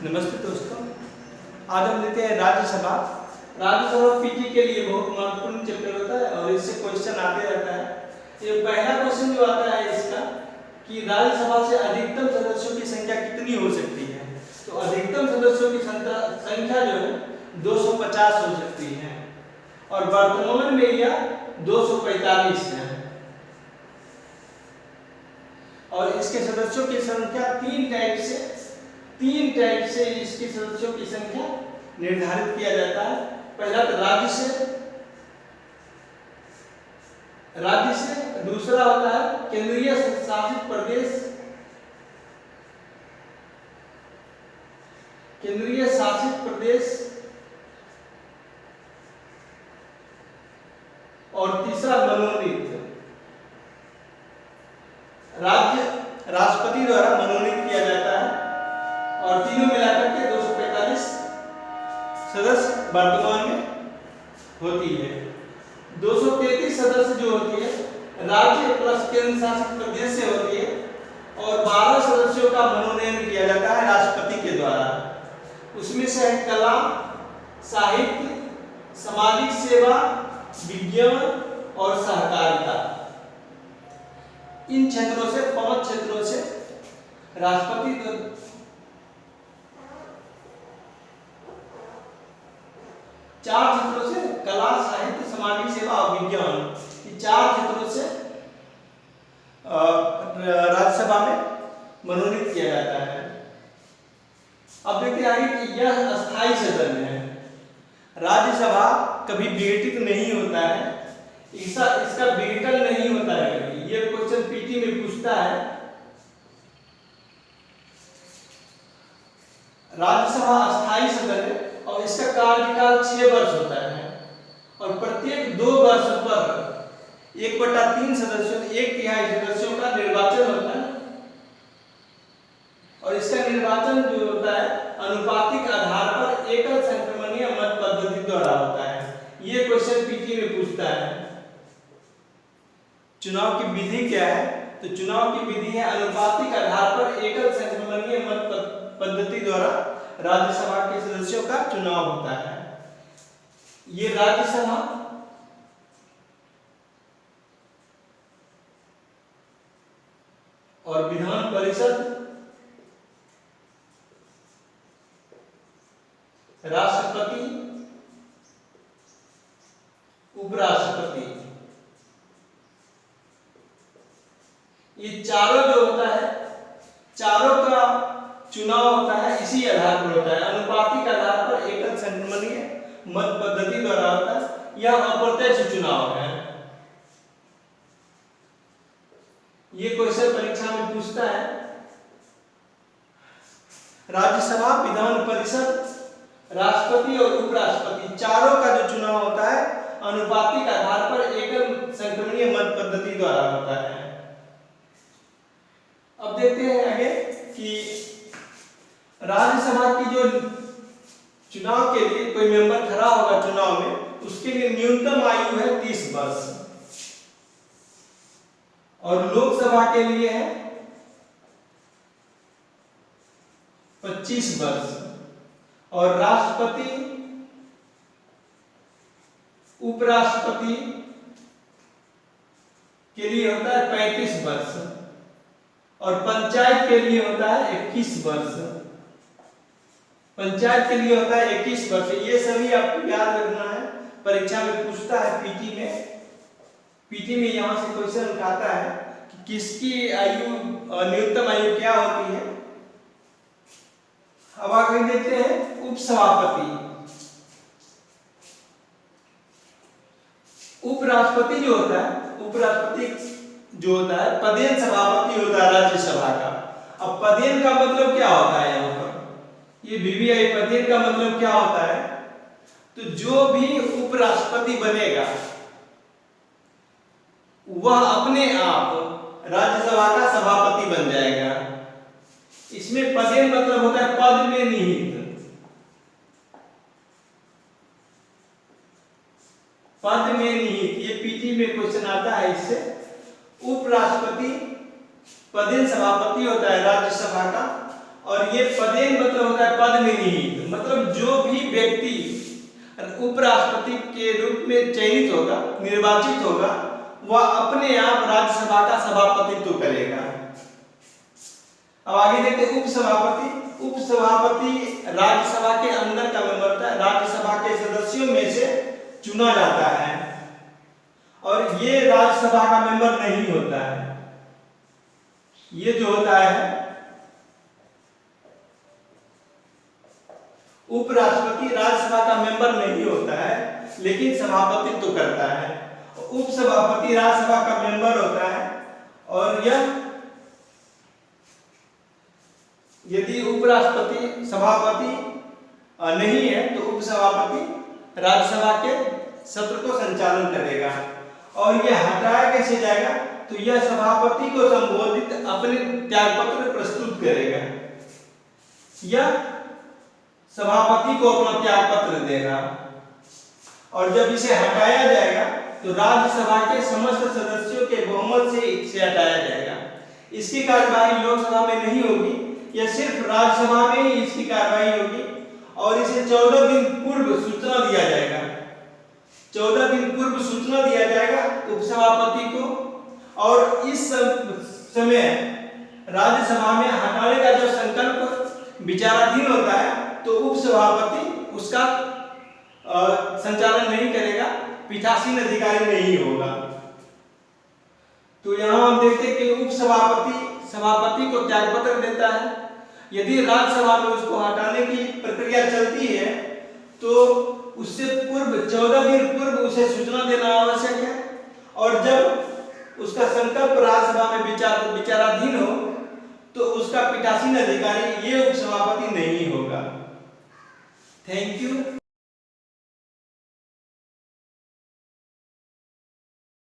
नमस्ते दोस्तों, आज हम लेते हैं राज्यसभा। राज्यसभा पीटी के लिए बहुत महत्वपूर्ण चैप्टर होता है और इससे क्वेश्चन आते रहता है। ये पहला क्वेश्चन जो आता है इसका कि राज्यसभा से अधिकतम सदस्यों की संख्या कितनी हो सकती है। तो अधिकतम सदस्यों की संख्या जो है 250 हो सकती है और वर्तमान में यह 245 है। और इसके सदस्यों की संख्या तीन टाइप से इसके सदस्यों की संख्या निर्धारित किया जाता है। पहला तो राज्य से, दूसरा होता है केंद्रीय शासित प्रदेश, और तीसरा मनोनीत राज्य राष्ट्रपति द्वारा मनोनीत किया जाता है। और तीनों मिलाकर के 245 सदस्य वर्तमान में होती है। 233 सदस्य जो होती है राज्य प्लस केंद्र शासित प्रदेश से होती है और 12 सदस्यों का मनोनयन किया जाता है राष्ट्रपति के द्वारा। उसमें से है कला, साहित्य, सामाजिक सेवा, विज्ञान और सहकारिता। इन क्षेत्रों से 5 क्षेत्रों से राष्ट्रपति 4 क्षेत्रों से कला, साहित्य, सामाजिक सेवा और विज्ञान, ये 4 क्षेत्रों से राज्यसभा में मनोनीत किया जाता है। अब देखते हैं आगे कि यह अस्थायी सदन है। राज्यसभा कभी विघटित नहीं होता है, इसका विघटन नहीं होता है कभी। ये क्वेश्चन पीटी में पूछता है। राज्यसभा अस्थायी सदन है और इसका कार्यकाल 6 वर्ष होता है और प्रत्येक 2 वर्ष पर 1/3 सदस्यों, 1/3 सदस्यों का निर्वाचन होता है। और इसका निर्वाचन जो होता है अनुपातिक आधार पर एकल संक्रमणीय मत पद्धति द्वारा होता है। ये क्वेश्चन पीटी में पूछता है। चुनाव की विधि क्या है? तो चुनाव की विधि है अनुपातिक आधार पर एकल संक्रमणीय मत पद्धति द्वारा राज्यसभा के सदस्यों का चुनाव होता है। ये राज्यसभा और विधान परिषद, राष्ट्रपति, उपराष्ट्रपति, ये चारों जो होता है, चारों का चुनाव होता है इसी आधार पर होता है, अनुपातिक आधार पर एकल संक्रमणीय मत पद्धति द्वारा होता है। यह अप्रत्यक्ष चुनाव है। ये क्वेश्चन परीक्षा में पूछता है। राज्यसभा, विधान परिषद, राष्ट्रपति और उपराष्ट्रपति, चारों का जो चुनाव होता है अनुपातिक आधार पर एकल संक्रमणीय मत पद्धति द्वारा होता है। अब देखते हैं आगे कि राज्यसभा की जो चुनाव के लिए कोई मेंबर खड़ा होगा चुनाव में, उसके लिए न्यूनतम आयु है 30 वर्ष और लोकसभा के लिए है 25 वर्ष और राष्ट्रपति, उपराष्ट्रपति के लिए होता है 35 वर्ष और पंचायत के लिए होता है 21 वर्ष। पंचायत के लिए होता है 21 वर्ष। ये सभी आपको याद रखना है, परीक्षा में पूछता है पीटी में यहां से क्वेश्चन उठाता है कि किसकी आयु, न्यूनतम आयु क्या होती है। अब आगे देखते हैं उपसभापति। उपराष्ट्रपति जो होता है पदेन सभापति होता है राज्यसभा का। अब पदेन का मतलब क्या होता है? यहाँ पर ये वीवीआई पदेन का मतलब क्या होता है? तो जो भी उपराष्ट्रपति बनेगा वह अपने आप राज्यसभा का सभापति बन जाएगा। इसमें पदेन मतलब होता है पद में निहित। पद में निहित, ये पीटी में क्वेश्चन आता है इससे। उपराष्ट्रपति पदेन सभापति होता है राज्यसभा का, और ये पदेन मतलब होता है पद में निहित, मतलब जो भी व्यक्ति उपराष्ट्रपति के रूप में चयनित होगा, निर्वाचित होगा, वह अपने आप राज्यसभा का सभापतित्व करेगा। अब आगे देखते हैं उपसभापति। उपसभापति राज्यसभा के अंदर का मेंबर होता है, राज्यसभा के सदस्यों में से चुना जाता है और ये राज्यसभा का मेंबर नहीं होता है। ये जो होता है उपराष्ट्रपति राज्यसभा का मेंबर नहीं होता है, लेकिन सभापतित्व तो करता है। उपसभापति राज्यसभा का मेंबर होता है और यह यदि उपराष्ट्रपति सभापति नहीं है तो उपसभापति राज्यसभा के सत्र को संचालन करेगा। और यह हटाया कैसे जाएगा, तो यह सभापति को संबोधित अपने त्यागपत्र प्रस्तुत करेगा। यह सभापति को अपना त्यागपत्र देगा और जब इसे हटाया जाएगा तो राज्यसभा के समस्त सदस्यों के बहुमत से इसे हटाया जाएगा। इसकी कार्यवाही लोकसभा में नहीं होगी, यह सिर्फ राज्यसभा में ही इसकी कार्यवाही होगी और इसे 14 दिन पूर्व सूचना दिया जाएगा। 14 दिन पूर्व सूचना दिया जाएगा उपसभापति को और इस समय राज्यसभा में हटाने का जो संकल्प विचाराधीन होता है तो उपसभापति उसका संचालन नहीं करेगा, पीठासीन अधिकारी नहीं होगा। तो यहाँ हम देखते हैं कि उपसभापति सभापति को त्यागपत्र देता है। यदि राज्यसभा में उसको हटाने की प्रक्रिया चलती है तो उससे पूर्व 14 दिन पूर्व उसे सूचना देना आवश्यक है और जब उसका संकल्प राज्यसभा में विचाराधीन हो तो उसका पीठासीन अधिकारी ये उपसभापति नहीं होगा। Thank you.